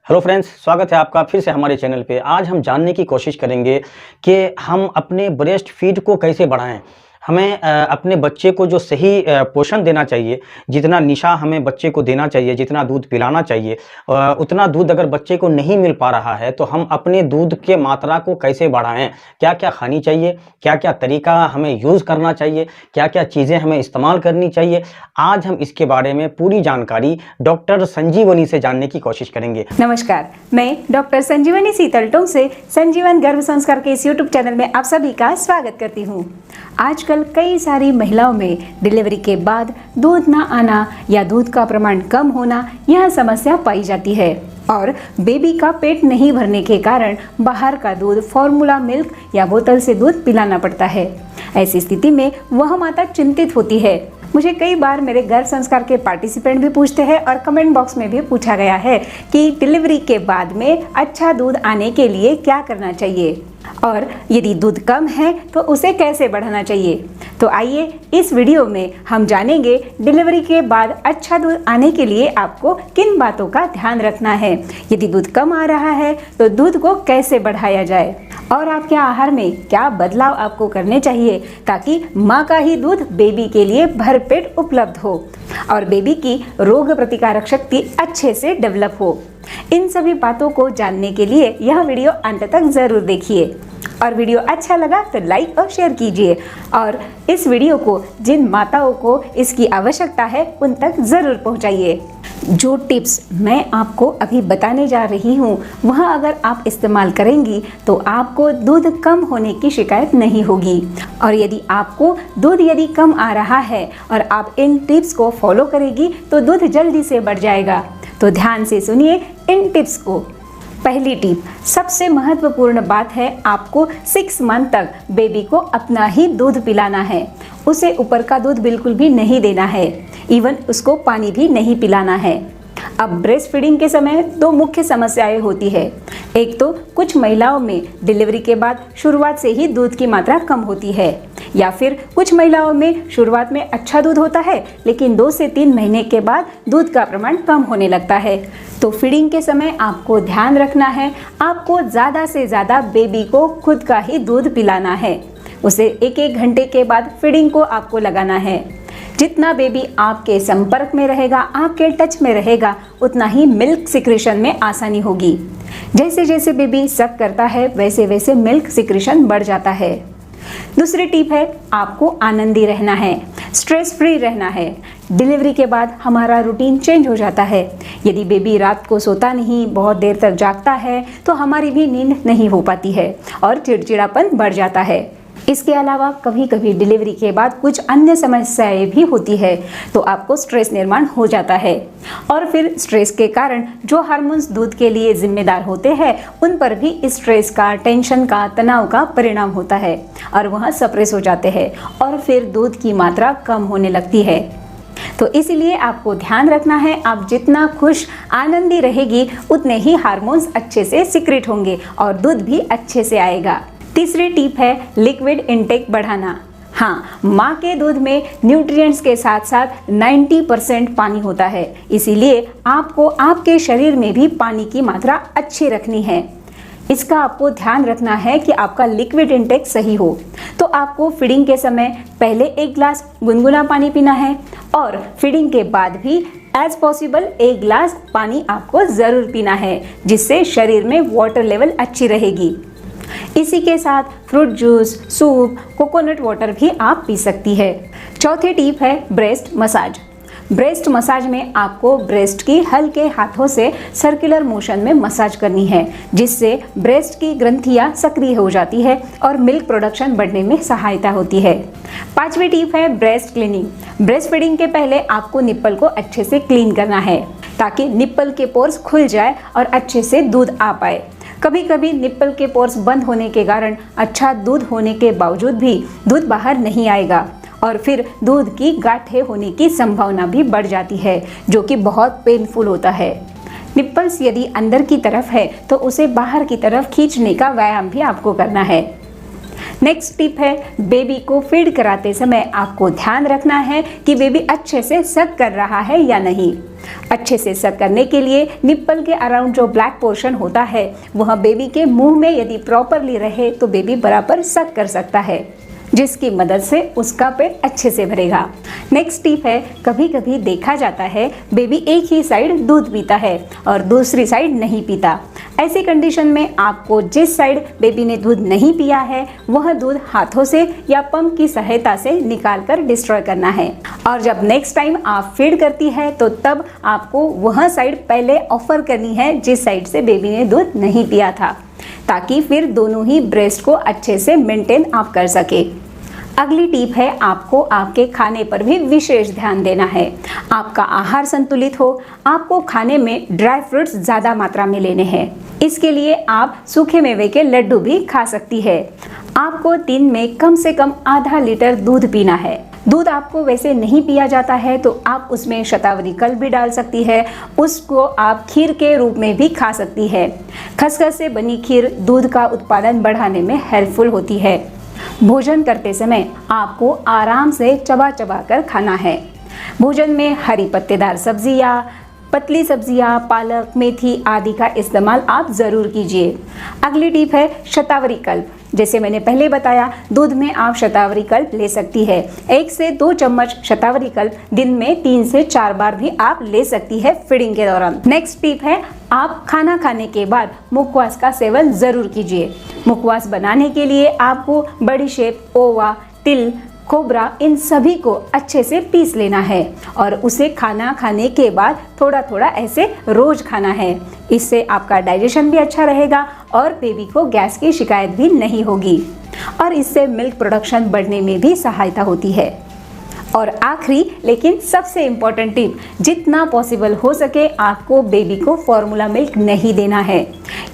Hello friends, स्वागत है आपका फिर से हमारे चैनल पे। आज हम जानने की कोशिश करेंगे कि हम अपने ब्रेस्ट फीड को कैसे बढ़ाएं। हमें अपने बच्चे को जो सही पोषण देना चाहिए, जितना निशा हमें बच्चे को देना चाहिए, जितना दूध पिलाना चाहिए, उतना दूध अगर बच्चे को नहीं मिल पा रहा है तो हम अपने दूध के मात्रा को कैसे बढ़ाएं। क्या क्या खानी चाहिए, क्या क्या तरीका हमें यूज़ करना चाहिए, क्या क्या चीज़ें हमें इस्तेमाल करनी चाहिए, आज हम इसके बारे में पूरी जानकारी डॉक्टर संजीवनी से जानने की कोशिश करेंगे। नमस्कार, मैं डॉक्टर संजीवनी सीतलटों से संजीवन गर्भ संस्कार के इस यूट्यूब चैनल में आप सभी का स्वागत करती हूँ। आजकल कई सारी महिलाओं में डिलीवरी के बाद दूध ना आना या दूध का प्रमाण कम होना यह समस्या पाई जाती है और बेबी का पेट नहीं भरने के कारण बाहर का दूध, फॉर्मूला मिल्क या बोतल से दूध पिलाना पड़ता है। ऐसी स्थिति में वह माता चिंतित होती है। मुझे कई बार मेरे गर्भ संस्कार के पार्टिसिपेंट भी पूछते हैं और कमेंट बॉक्स में भी पूछा गया है कि डिलीवरी के बाद में अच्छा दूध आने के लिए क्या करना चाहिए और यदि दूध कम है तो उसे कैसे बढ़ाना चाहिए। तो आइए इस वीडियो में हम जानेंगे डिलीवरी के बाद अच्छा दूध आने के लिए आपको किन बातों का ध्यान रखना है। यदि दूध कम आ रहा है तो दूध को कैसे बढ़ाया जाए और आपके आहार में क्या बदलाव आपको करने चाहिए ताकि माँ का ही दूध बेबी के लिए भरपेट उपलब्ध हो और बेबी की रोग प्रतिकारक शक्ति अच्छे से डेवलप हो। इन सभी बातों को जानने के लिए यह वीडियो अंत तक जरूर देखिए और वीडियो अच्छा लगा तो लाइक और शेयर कीजिए और इस वीडियो को जिन माताओं को इसकी आवश्यकता है उन तक जरूर पहुंचाइए। जो टिप्स मैं आपको अभी बताने जा रही हूँ वह अगर आप इस्तेमाल करेंगी तो आपको दूध कम होने की शिकायत नहीं होगी और यदि आपको दूध कम आ रहा है और आप इन टिप्स को फॉलो करेगी तो दूध जल्दी से बढ़ जाएगा। तो ध्यान से सुनिए इन टिप्स को। पहली टिप, सबसे महत्वपूर्ण बात है, आपको 6 मंथ तक बेबी को अपना ही दूध पिलाना है। उसे ऊपर का दूध बिल्कुल भी नहीं देना है, इवन उसको पानी भी नहीं पिलाना है। अब ब्रेस्ट फीडिंग के समय दो मुख्य समस्याएं होती है। एक तो कुछ महिलाओं में डिलीवरी के बाद शुरुआत से ही दूध की मात्रा कम होती है या फिर कुछ महिलाओं में शुरुआत में अच्छा दूध होता है लेकिन 2 से 3 महीने के बाद दूध का प्रमाण कम होने लगता है। तो फीडिंग के समय आपको ध्यान रखना है, आपको ज़्यादा से ज़्यादा बेबी को खुद का ही दूध पिलाना है। उसे 1-1 घंटे के बाद फीडिंग को आपको लगाना है। जितना बेबी आपके संपर्क में रहेगा, आपके टच में रहेगा, उतना ही मिल्क सिक्रेशन में आसानी होगी। जैसे जैसे बेबी सक करता है वैसे वैसे मिल्क सिक्रेशन बढ़ जाता है। दूसरी टिप है, आपको आनंदी रहना है, स्ट्रेस फ्री रहना है। डिलीवरी के बाद हमारा रूटीन चेंज हो जाता है। यदि बेबी रात को सोता नहीं, बहुत देर तक जागता है तो हमारी भी नींद नहीं हो पाती है और चिड़चिड़ापन बढ़ जाता है। इसके अलावा कभी कभी डिलीवरी के बाद कुछ अन्य समस्याएं भी होती है तो आपको स्ट्रेस निर्माण हो जाता है और फिर स्ट्रेस के कारण जो हार्मोन्स दूध के लिए जिम्मेदार होते हैं उन पर भी स्ट्रेस का, टेंशन का, तनाव का परिणाम होता है और वह सप्रेस हो जाते हैं और फिर दूध की मात्रा कम होने लगती है। तो इसीलिए आपको ध्यान रखना है, आप जितना खुश आनंदी रहेगी उतने ही हार्मोन्स अच्छे से सिक्रेट होंगे और दूध भी अच्छे से आएगा। तीसरी टिप है लिक्विड इनटेक बढ़ाना। हाँ, माँ के दूध में न्यूट्रिएंट्स के साथ साथ 90% पानी होता है, इसीलिए आपको आपके शरीर में भी पानी की मात्रा अच्छी रखनी है। इसका आपको ध्यान रखना है कि आपका लिक्विड इनटेक सही हो। तो आपको फीडिंग के समय पहले 1 गिलास गुनगुना पानी पीना है और फीडिंग के बाद भी एज पॉसिबल 1 गिलास पानी आपको ज़रूर पीना है, जिससे शरीर में वाटर लेवल अच्छी रहेगी। इसी के साथ fruit juice, soup, coconut water भी आप पी सकती है। चौथी टिप है ब्रेस्ट मसाज। ब्रेस्ट मसाज में आपको ब्रेस्ट की हल्के हाथों से सर्कुलर मोशन में मसाज करनी है, जिससे ब्रेस्ट की ग्रंथियां सक्रिय हो जाती है और मिल्क प्रोडक्शन बढ़ने में सहायता होती है। 5वीं टिप है ब्रेस्ट क्लीनिंग। ब्रेस्ट फीडिंग के पहले आपको निप्पल को अच्छे से क्लीन करना है ताकि निप्पल के पोर्स खुल जाए और अच्छे से दूध आ पाए। कभी कभी निप्पल के पोर्स बंद होने के कारण अच्छा दूध होने के बावजूद भी दूध बाहर नहीं आएगा और फिर दूध की गांठें होने की संभावना भी बढ़ जाती है, जो कि बहुत पेनफुल होता है। निप्पल्स यदि अंदर की तरफ है तो उसे बाहर की तरफ खींचने का व्यायाम भी आपको करना है। नेक्स्ट टिप है बेबी को फीड कराते समय आपको ध्यान रखना है कि बेबी अच्छे से सक कर रहा है या नहीं। अच्छे से सक करने के लिए निप्पल के अराउंड जो ब्लैक पोर्शन होता है वह बेबी के मुंह में यदि प्रॉपरली रहे तो बेबी बराबर सक कर सकता है, जिसकी मदद से उसका पेट अच्छे से भरेगा। नेक्स्ट टिप है, कभी कभी देखा जाता है बेबी एक ही साइड दूध पीता है और दूसरी साइड नहीं पीता। ऐसी कंडीशन में आपको जिस साइड बेबी ने दूध नहीं पिया है वह दूध हाथों से या पंप की सहायता से निकालकर डिस्ट्रॉय करना है। और जब नेक्स्ट टाइम आप फीड करती है तो तब आपको वह साइड पहले ऑफर करनी है जिस साइड से बेबी ने दूध नहीं पिया था, ताकि फिर दोनों ही ब्रेस्ट को अच्छे से मेंटेन आप कर सके। अगली टिप है, आपको आपके खाने पर भी विशेष ध्यान देना है। आपका आहार संतुलित हो, आपको खाने में ड्राई फ्रूट्स ज़्यादा मात्रा में लेने हैं। इसके लिए आप सूखे मेवे के लड्डू भी खा सकती है। आपको दिन में कम से कम आधा लीटर दूध पीना है। दूध आपको वैसे नहीं पिया जाता है तो आप उसमें शतावरी कल्प भी डाल सकती है, उसको आप खीर के रूप में भी खा सकती है। खसखस से बनी खीर दूध का उत्पादन बढ़ाने में हेल्पफुल होती है। भोजन करते समय आपको आराम से चबा चबा कर खाना है। भोजन में हरी पत्तेदार सब्जियां, पतली सब्जियां, पालक, मेथी आदि का इस्तेमाल आप ज़रूर कीजिए। अगली टिप है शतावरी कल्प। जैसे मैंने पहले बताया, दूध में आप शतावरी कल्प ले सकती है। 1 से 2 चम्मच शतावरी कल्प दिन में 3 से 4 बार भी आप ले सकती है फीडिंग के दौरान। नेक्स्ट टिप है, आप खाना खाने के बाद मुखवास का सेवन ज़रूर कीजिए। मुखवास बनाने के लिए आपको बड़ीशेप, ओवा, तिल, खोबरा इन सभी को अच्छे से पीस लेना है और उसे खाना खाने के बाद थोड़ा थोड़ा ऐसे रोज खाना है। इससे आपका डाइजेशन भी अच्छा रहेगा और बेबी को गैस की शिकायत भी नहीं होगी और इससे मिल्क प्रोडक्शन बढ़ने में भी सहायता होती है। और आखिरी लेकिन सबसे इम्पोर्टेंट टिप, जितना पॉसिबल हो सके आपको बेबी को फॉर्मूला मिल्क नहीं देना है।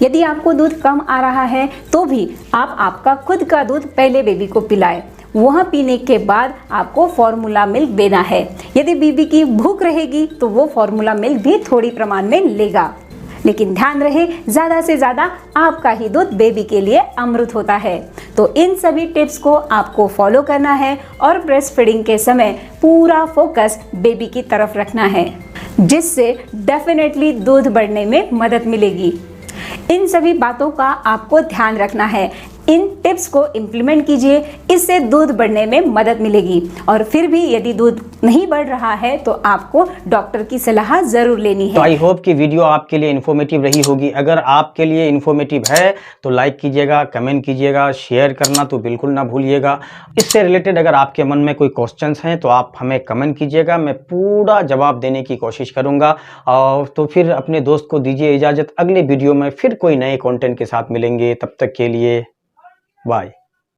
यदि आपको दूध कम आ रहा है तो भी आप आपका खुद का दूध पहले बेबी को पिलाएं, वह पीने के बाद आपको फॉर्मूला मिल्क देना है। यदि बेबी की भूख रहेगी तो वो फॉर्मूला मिल्क भी थोड़ी प्रमाण में लेगा, लेकिन ध्यान रहे ज़्यादा से ज़्यादा आपका ही दूध बेबी के लिए अमृत होता है। तो इन सभी टिप्स को आपको फॉलो करना है और ब्रेस्ट फीडिंग के समय पूरा फोकस बेबी की तरफ रखना है, जिससे डेफिनेटली दूध बढ़ने में मदद मिलेगी। इन सभी बातों का आपको ध्यान रखना है। इन टिप्स को इम्प्लीमेंट कीजिए, इससे दूध बढ़ने में मदद मिलेगी। और फिर भी यदि दूध नहीं बढ़ रहा है तो आपको डॉक्टर की सलाह जरूर लेनी है। तो आई होप कि वीडियो आपके लिए इन्फॉर्मेटिव रही होगी। अगर आपके लिए इन्फॉर्मेटिव है तो लाइक कीजिएगा, कमेंट कीजिएगा, शेयर करना तो बिल्कुल ना भूलिएगा। इससे रिलेटेड अगर आपके मन में कोई क्वेश्चंस हैं तो आप हमें कमेंट कीजिएगा, मैं पूरा जवाब देने की कोशिश करूँगा। और तो फिर अपने दोस्त को दीजिए इजाज़त, अगले वीडियो में फिर कोई नए कंटेंट के साथ मिलेंगे। तब तक के लिए बाय।